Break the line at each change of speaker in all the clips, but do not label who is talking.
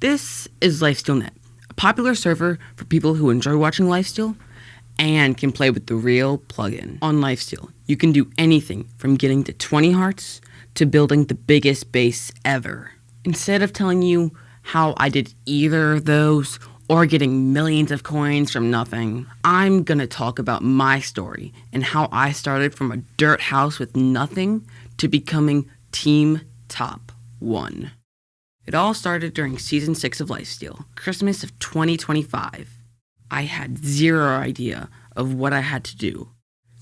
This is LifeSteal Net, a popular server for people who enjoy watching LifeSteal and can play with the real plugin. On LifeSteal, you can do anything from getting to 20 hearts to building the biggest base ever. Instead of telling you how I did either of those or getting millions of coins from nothing, I'm gonna talk about my story and how I started from a dirt house with nothing to becoming Team Top 1. It all started during Season 6 of LifeSteal, Christmas of 2025. I had zero idea of what I had to do.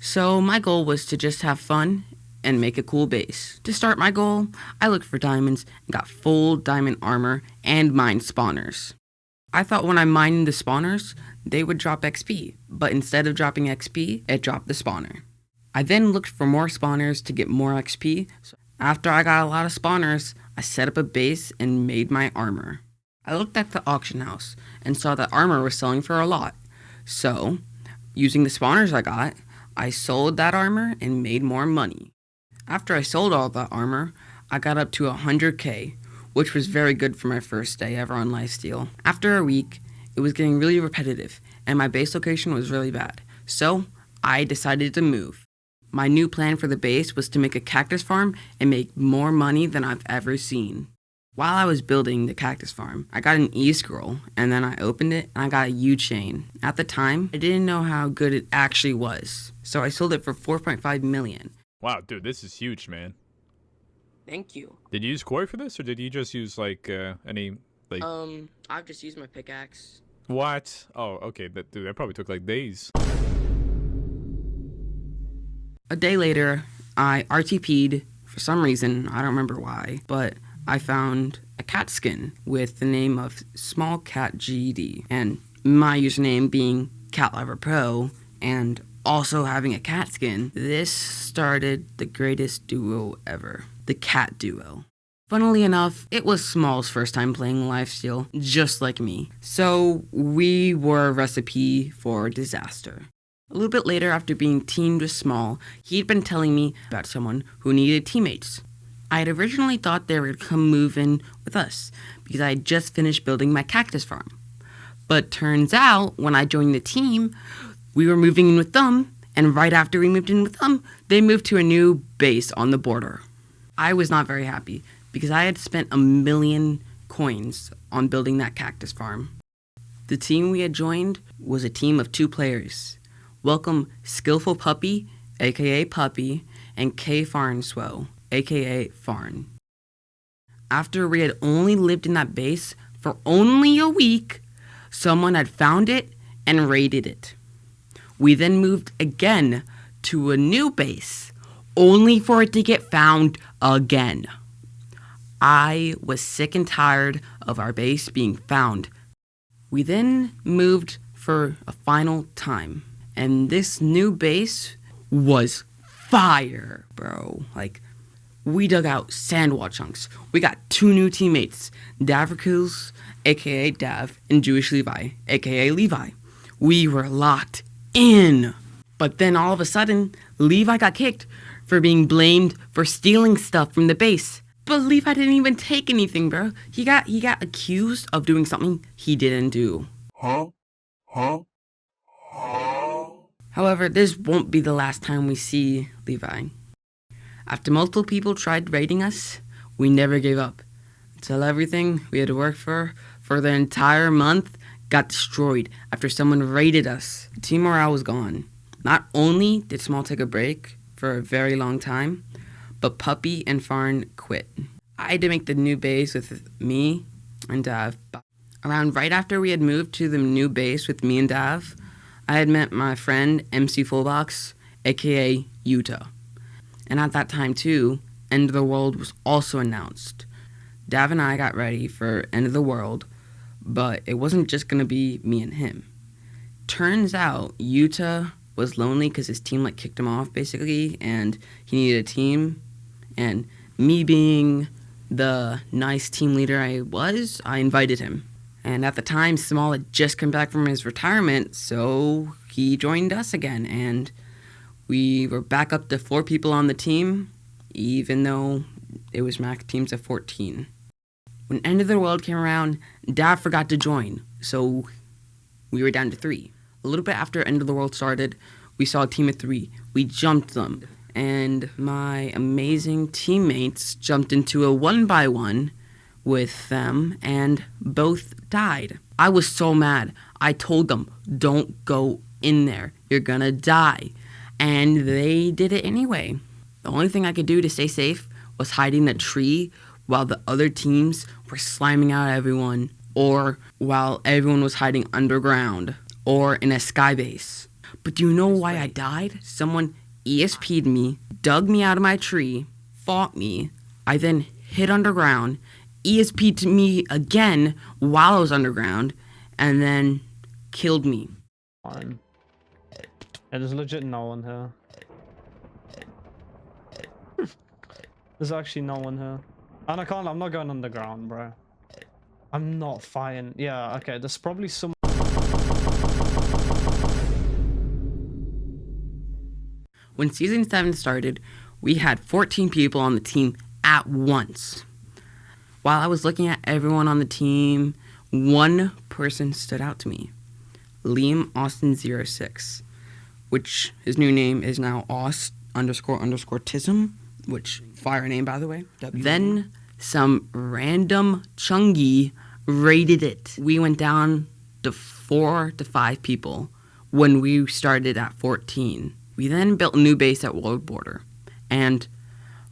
So my goal was to just have fun and make a cool base. To start my goal, I looked for diamonds and got full diamond armor and mined spawners. I thought when I mined the spawners, they would drop XP, but instead of dropping XP, it dropped the spawner. I then looked for more spawners to get more XP. So after I got a lot of spawners, I set up a base and made my armor. I looked at the auction house and saw that armor was selling for a lot. So, using the spawners I got, I sold that armor and made more money. After I sold all that armor, I got up to 100k, which was very good for my first day ever on LifeSteal. After a week, it was getting really repetitive and my base location was really bad. So, I decided to move. My new plan for the base was to make a cactus farm and make more money than I've ever seen. While I was building the cactus farm, I got an e-scroll and then I opened it and I got a U-chain. At the time, I didn't know how good it actually was, so I sold it for 4.5 million.
Wow, dude, this is huge, man.
Thank you.
Did you use quarry for this, or did you just use
I've just used my pickaxe.
What? Oh, okay, dude, that probably took like days.
A day later, I RTP'd for some reason, I don't remember why, but I found a cat skin with the name of Small Cat GD, and my username being CatLiverPro, and also having a cat skin. This started the greatest duo ever, the cat duo. Funnily enough, it was Small's first time playing LifeSteal, just like me, so we were a recipe for disaster. A little bit later, after being teamed with Small, he'd been telling me about someone who needed teammates. I had originally thought they would come move in with us because I had just finished building my cactus farm. But turns out, when I joined the team, we were moving in with them, and right after we moved in with them, they moved to a new base on the border. I was not very happy because I had spent 1 million coins on building that cactus farm. The team we had joined was a team of 2 players. Welcome Skillful Puppy, aka Puppy, and K Farnswo, aka Farn. After we had only lived in that base for only a week, someone had found it and raided it. We then moved again to a new base, only for it to get found again. I was sick and tired of our base being found. We then moved for a final time. And this new base was fire, bro. Like, we dug out sandwall chunks. We got 2 new teammates, Davrikils, aka Dav, and Jewish Levi, aka Levi. We were locked in. But then all of a sudden, Levi got kicked for being blamed for stealing stuff from the base. But Levi didn't even take anything, bro. He got accused of doing something he didn't do.
Huh?
However, this won't be the last time we see Levi. After multiple people tried raiding us, we never gave up, until everything we had worked for the entire month got destroyed after someone raided us. Team morale was gone. Not only did Small take a break for a very long time, but Puppy and Farn quit. I had to make the new base with me and Dav. Around right after we had moved to the new base with me and Dav, I had met my friend MC Fullbox, aka Utah. And at that time too, End of the World was also announced. Dav and I got ready for End of the World, but it wasn't just gonna be me and him. Turns out Utah was lonely because his team kicked him off basically, and he needed a team. And me being the nice team leader I invited him. And at the time, Small had just come back from his retirement, so he joined us again. And we were back up to 4 people on the team, even though it was max teams of 14. When End of the World came around, Dad forgot to join, so we were down to 3. A little bit after End of the World started, we saw a team of 3. We jumped them, and my amazing teammates jumped into a 1x1 with them, and both died. I was so mad. I told them, don't go in there. You're gonna die. And they did it anyway. The only thing I could do to stay safe was hiding in a tree while the other teams were sliming out everyone, or while everyone was hiding underground, or in a sky base. But do you know why I died? Someone ESP'd me, dug me out of my tree, fought me. I then hid underground, ESP'd me again while I was underground, and then killed me.
Fine. Yeah, there's legit no one here. There's actually no one here. And I'm not going underground, bro. I'm not fighting. Yeah, okay, there's probably some.
When Season 7 started, we had 14 people on the team at once. While I was looking at everyone on the team, one person stood out to me. Liam Austin06, which his new name is now Aust__Tism, which fire name, by the way. Then some random chungy raided it. We went down to 4 to 5 people when we started at 14. We then built a new base at World Border, and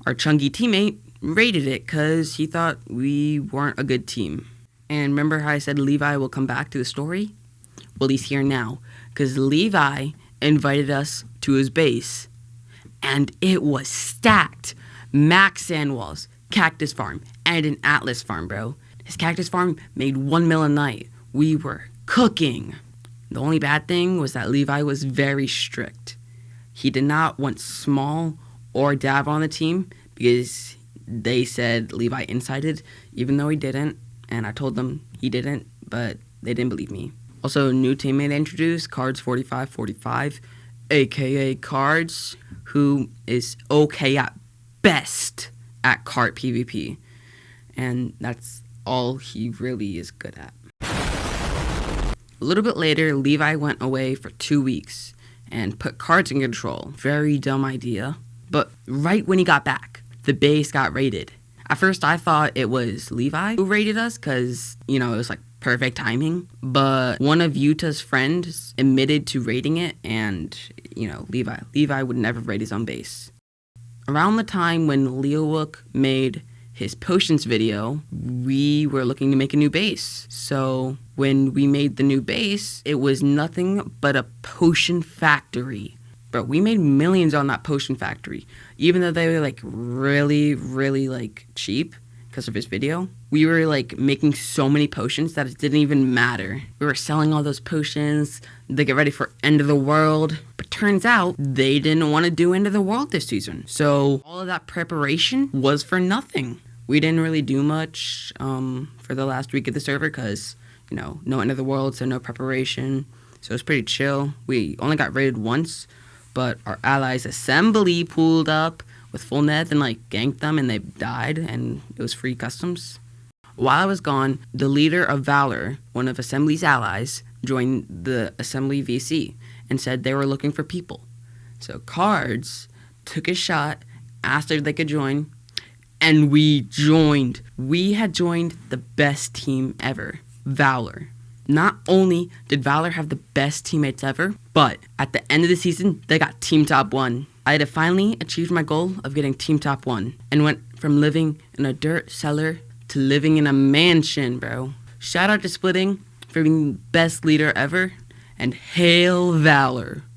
our chungy teammate raided it because he thought we weren't a good team. And remember how I said Levi will come back to the story? Well, he's here now, because Levi invited us to his base, and it was stacked. Max sand walls, cactus farm, and an Atlas farm, bro. His cactus farm made 1 mil a night. We were cooking. The only bad thing was that Levi was very strict. He did not want Small or Dav on the team because they said Levi incited, even though he didn't. And I told them he didn't, but they didn't believe me. Also, new teammate introduced, Cards4545, aka Cards, who is okay at best at cart PvP. And that's all he really is good at. A little bit later, Levi went away for 2 weeks and put Cards in control. Very dumb idea. But right when he got back, the base got raided. At first, I thought it was Levi who raided us because, it was like perfect timing. But one of Utah's friends admitted to raiding it, and, Levi would never raid his own base. Around the time when Leowook made his potions video, we were looking to make a new base. So when we made the new base, it was nothing but a potion factory. Bro, we made millions on that potion factory. Even though they were really, really cheap because of his video. We were making so many potions that it didn't even matter. We were selling all those potions to get ready for End of the World. But turns out they didn't want to do End of the World this season. So all of that preparation was for nothing. We didn't really do much for the last week of the server because, no End of the World, so no preparation. So it was pretty chill. We only got raided once, but our allies' assembly pulled up with full nets and ganked them, and they died, and it was free customs. While I was gone, the leader of Valor, one of Assembly's allies, joined the Assembly VC and said they were looking for people. So Cards took a shot, asked if they could join, and we joined. We had joined the best team ever, Valor. Not only did Valor have the best teammates ever, but at the end of the season, they got Team Top 1. I had finally achieved my goal of getting Team Top 1 and went from living in a dirt cellar to living in a mansion, bro. Shout out to Splitting for being the best leader ever, and hail Valor.